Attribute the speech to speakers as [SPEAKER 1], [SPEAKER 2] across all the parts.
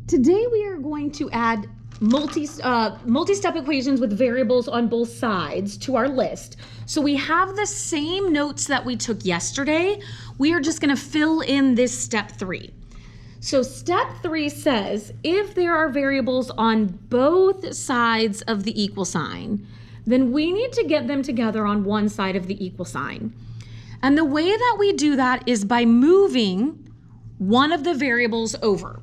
[SPEAKER 1] Today we are going to add multi-step equations with variables on both sides to our list. So we have the same notes that we took yesterday. We are just going to fill in this step 3. So step 3 says if there are variables on both sides of the equal sign, then we need to get them together on one side of the equal sign. And the way that we do that is by moving one of the variables over.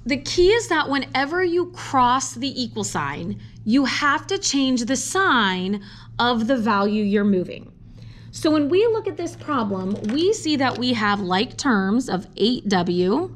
[SPEAKER 1] The key is that whenever you cross the equal sign, you have to change the sign of the value you're moving. So when we look at this problem, we see that we have like terms of 8w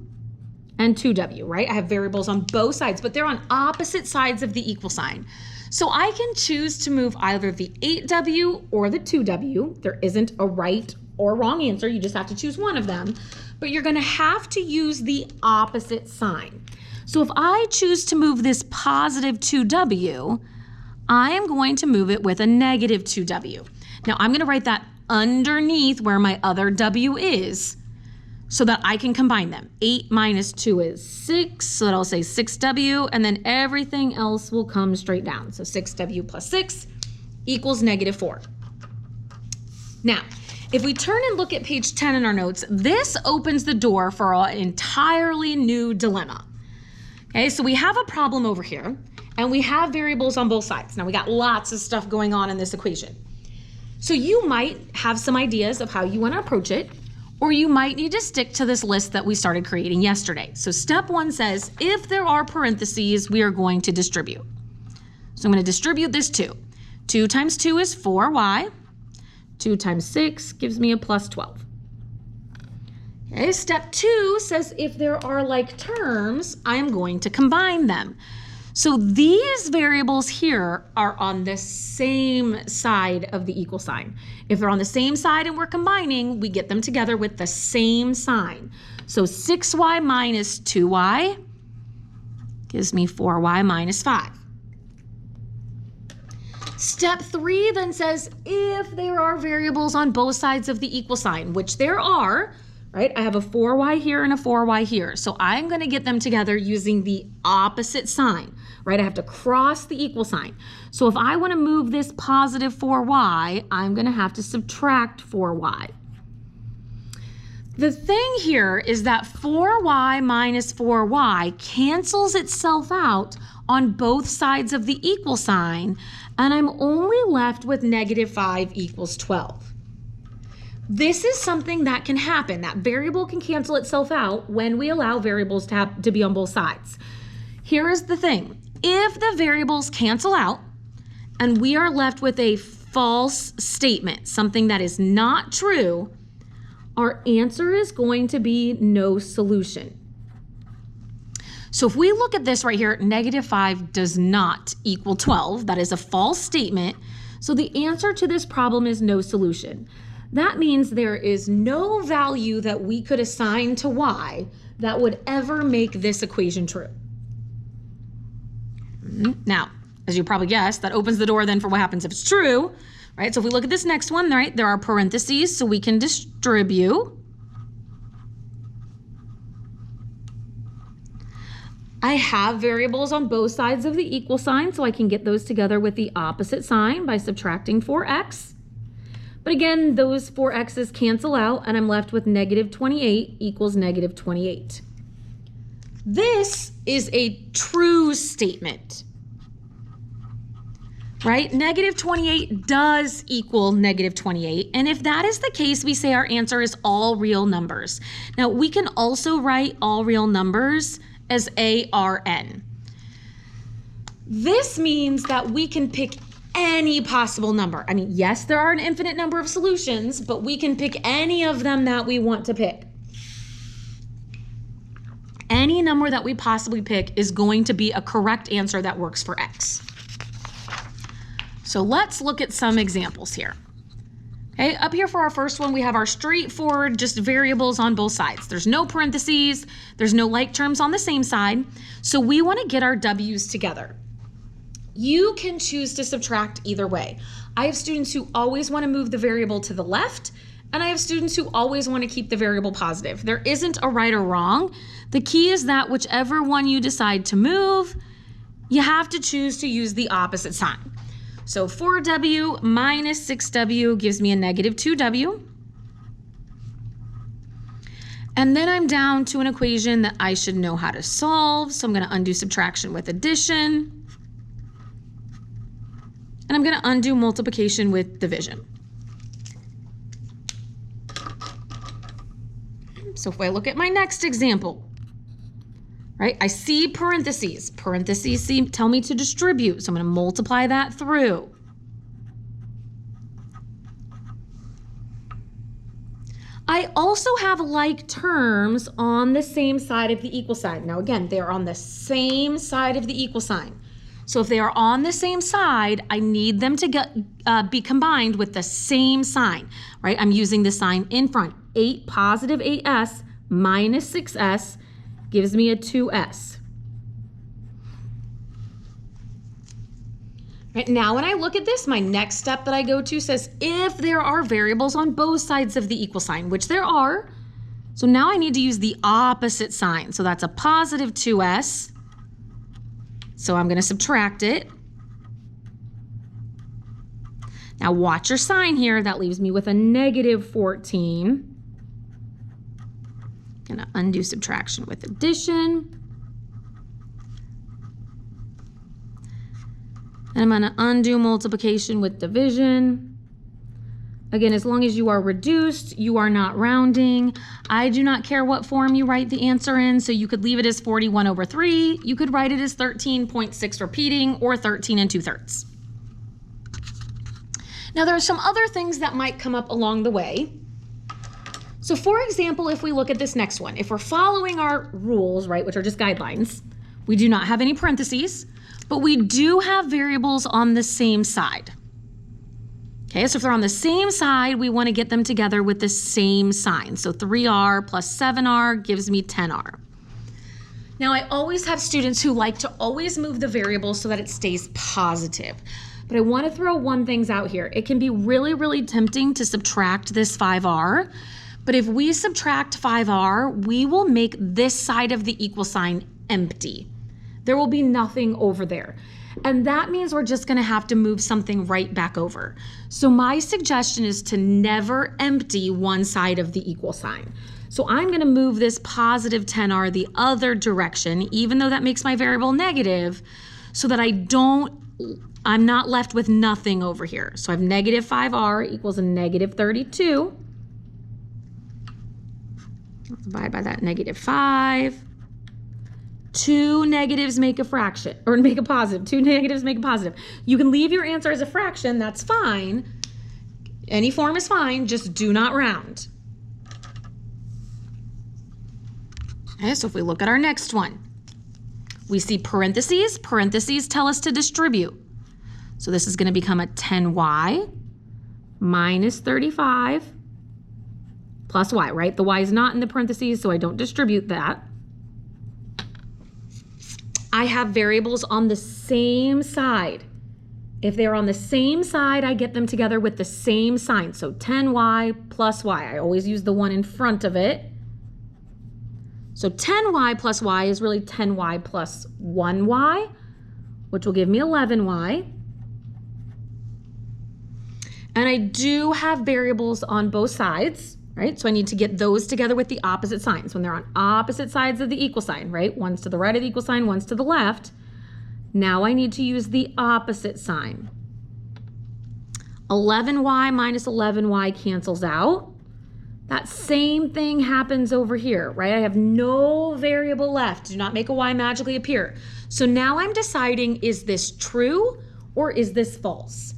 [SPEAKER 1] and 2w, right? I have variables on both sides, but they're on opposite sides of the equal sign. So I can choose to move either the 8w or the 2w. There isn't a right or wrong answer. You just have to choose one of them. But you're going to have to use the opposite sign. So if I choose to move this positive 2w, I am going to move it with a negative 2w. Now I'm going to write that underneath where my other w is so that I can combine them. 8 minus 2 is 6, so that'll say 6w, and then everything else will come straight down. So 6w plus 6 equals negative 4. Now, if we turn and look at page 10 in our notes, this opens the door for an entirely new dilemma. Okay, so we have a problem over here, and we have variables on both sides. Now, we got lots of stuff going on in this equation. So you might have some ideas of how you want to approach it, or you might need to stick to this list that we started creating yesterday. So step 1 says, if there are parentheses, we are going to distribute. So I'm going to distribute this 2. 2 times 2 is 4y. 2 times 6 gives me a plus 12. Okay, step 2 says if there are like terms, I am going to combine them. So these variables here are on the same side of the equal sign. If they're on the same side and we're combining, we get them together with the same sign. So 6y minus 2y gives me 4y minus 5. Step 3 then says if there are variables on both sides of the equal sign, which there are, right? I have a 4y here and a 4y here. So I'm going to get them together using the opposite sign, right? I have to cross the equal sign. So if I want to move this positive 4y, I'm going to have to subtract 4y. The thing here is that 4y minus 4y cancels itself out on both sides of the equal sign, and I'm only left with negative 5 equals 12. This is something that can happen. That variable can cancel itself out when we allow variables to be on both sides. Here is the thing. If the variables cancel out and we are left with a false statement, something that is not true, our answer is going to be no solution. So if we look at this right here, negative 5 does not equal 12. That is a false statement. So the answer to this problem is no solution. That means there is no value that we could assign to y that would ever make this equation true. Now, as you probably guessed, that opens the door then for what happens if it's true, right? So if we look at this next one, right, there are parentheses, so we can distribute. I have variables on both sides of the equal sign, so I can get those together with the opposite sign by subtracting 4x. But again, those 4x's cancel out, and I'm left with negative 28 equals negative 28. This is a true statement, right? Negative 28 does equal negative 28, and if that is the case, we say our answer is all real numbers. Now, we can also write all real numbers as ARN. This means that we can pick any possible number. I mean, yes, there are an infinite number of solutions, but we can pick any of them that we want to pick. Any number that we possibly pick is going to be a correct answer that works for x. So let's look at some examples here. Okay, up here for our first one, we have our straightforward just variables on both sides. There's no parentheses, there's no like terms on the same side, so we want to get our w's together. You can choose to subtract either way. I have students who always want to move the variable to the left, And I have students who always want to keep the variable positive. There isn't a right or wrong. The key is that whichever one you decide to move, you have to choose to use the opposite sign. So 4W minus 6W gives me a negative 2W. And then I'm down to an equation that I should know how to solve. So I'm going to undo subtraction with addition. And I'm going to undo multiplication with division. So if I look at my next example, right, I see parentheses. Parentheses tell me to distribute, so I'm going to multiply that through. I also have like terms on the same side of the equal sign. Now again, they're on the same side of the equal sign. So if they are on the same side, I need them to be combined with the same sign, right? I'm using the sign in front. 8 positive 8s minus 6s gives me a 2s. Right, now when I look at this, my next step that I go to says if there are variables on both sides of the equal sign, which there are, so now I need to use the opposite sign. So that's a positive 2s. So I'm going to subtract it. Now watch your sign here. That leaves me with a negative 14. Going to undo subtraction with addition. And I'm going to undo multiplication with division. Again, as long as you are reduced, you are not rounding. I do not care what form you write the answer in, so you could leave it as 41/3. You could write it as 13.6 repeating or 13 2/3. Now there are some other things that might come up along the way. So for example, if we look at this next one, if we're following our rules, right, which are just guidelines, we do not have any parentheses, but we do have variables on the same side. Okay, so if they're on the same side, we want to get them together with the same sign. So 3r plus 7r gives me 10r. Now I always have students who like to always move the variables so that it stays positive. But I want to throw one thing out here. It can be really, really tempting to subtract this 5r. But if we subtract 5r, we will make this side of the equal sign empty. There will be nothing over there. And that means we're just going to have to move something right back over. So my suggestion is to never empty one side of the equal sign. So I'm going to move this positive 10r the other direction, even though that makes my variable negative, so that I'm not left with nothing over here. So I have negative 5r equals a negative 32. I'll divide by that negative 5. 2 negatives make a fraction, or make a positive. 2 negatives make a positive. You can leave your answer as a fraction, that's fine. Any form is fine, just do not round. Okay, so if we look at our next one, we see parentheses. Parentheses tell us to distribute. So this is going to become a 10y minus 35 plus y, right? The y is not in the parentheses, so I don't distribute that. I have variables on the same side. If they're on the same side, I get them together with the same sign. So 10y plus y. I always use the one in front of it. So 10y plus y is really 10y plus 1y, which will give me 11y. And I do have variables on both sides, right? So I need to get those together with the opposite signs. When they're on opposite sides of the equal sign, right? One's to the right of the equal sign, one's to the left. Now I need to use the opposite sign. 11y minus 11y cancels out. That same thing happens over here, right? I have no variable left. Do not make a y magically appear. So now I'm deciding, is this true or is this false?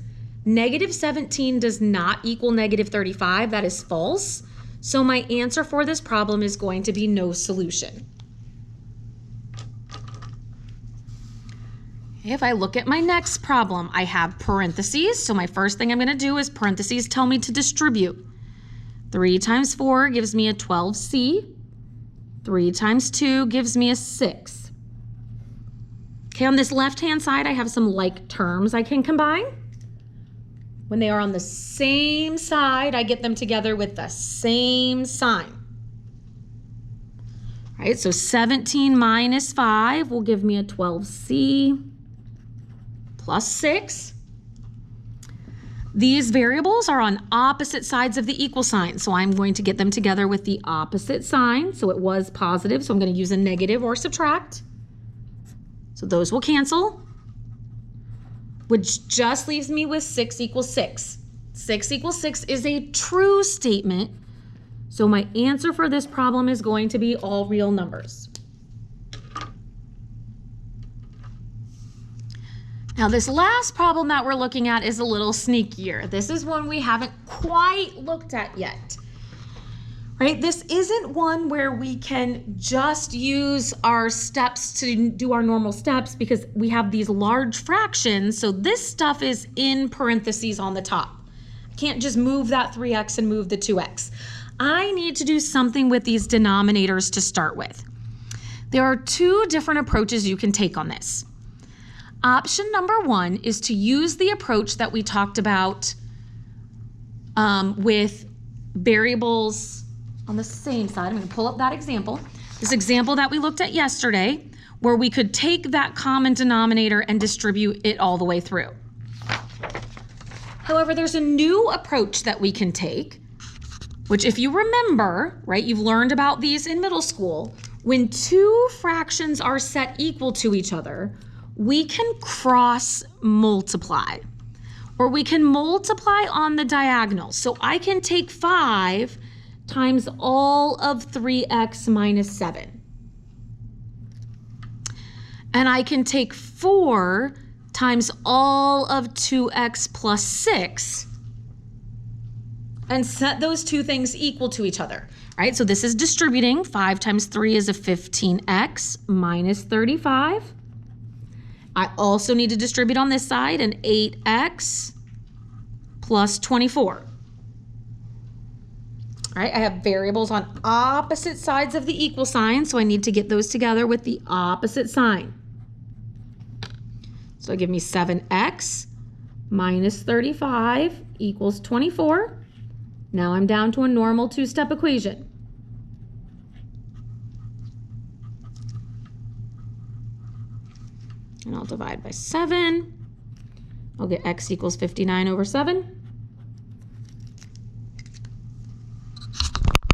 [SPEAKER 1] Negative 17 does not equal negative 35. That is false. So my answer for this problem is going to be no solution. If I look at my next problem, I have parentheses. So my first thing I'm going to do is parentheses tell me to distribute. 3 times 4 gives me a 12c. 3 times 2 gives me a 6. Okay, on this left-hand side, I have some like terms I can combine. When they are on the same side, I get them together with the same sign. All right, so 17 minus 5 will give me a 12c plus 6. These variables are on opposite sides of the equal sign, so I'm going to get them together with the opposite sign. So it was positive, so I'm going to use a negative or subtract. So those will cancel, which just leaves me with 6 equals 6. 6 equals 6 is a true statement, so my answer for this problem is going to be all real numbers. Now this last problem that we're looking at is a little sneakier. This is one we haven't quite looked at yet, right? This isn't one where we can just use our steps to do our normal steps because we have these large fractions. So this stuff is in parentheses on the top. I can't just move that 3x and move the 2x. I need to do something with these denominators to start with. There are two different approaches you can take on this. Option number one is to use the approach that we talked about with variables on the same side. I'm going to pull up that example. This example that we looked at yesterday, where we could take that common denominator and distribute it all the way through. However, there's a new approach that we can take, which if you remember, right, you've learned about these in middle school. When two fractions are set equal to each other, we can cross multiply, or we can multiply on the diagonal. So I can take 5 times all of 3x minus 7. And I can take 4 times all of 2x plus 6 and set those two things equal to each other, right? So this is distributing. 5 times 3 is a 15x minus 35. I also need to distribute on this side an 8x plus 24. All right, I have variables on opposite sides of the equal sign, so I need to get those together with the opposite sign. So give me 7x minus 35 equals 24. Now I'm down to a normal two-step equation. And I'll divide by 7. I'll get x equals 59 over 7.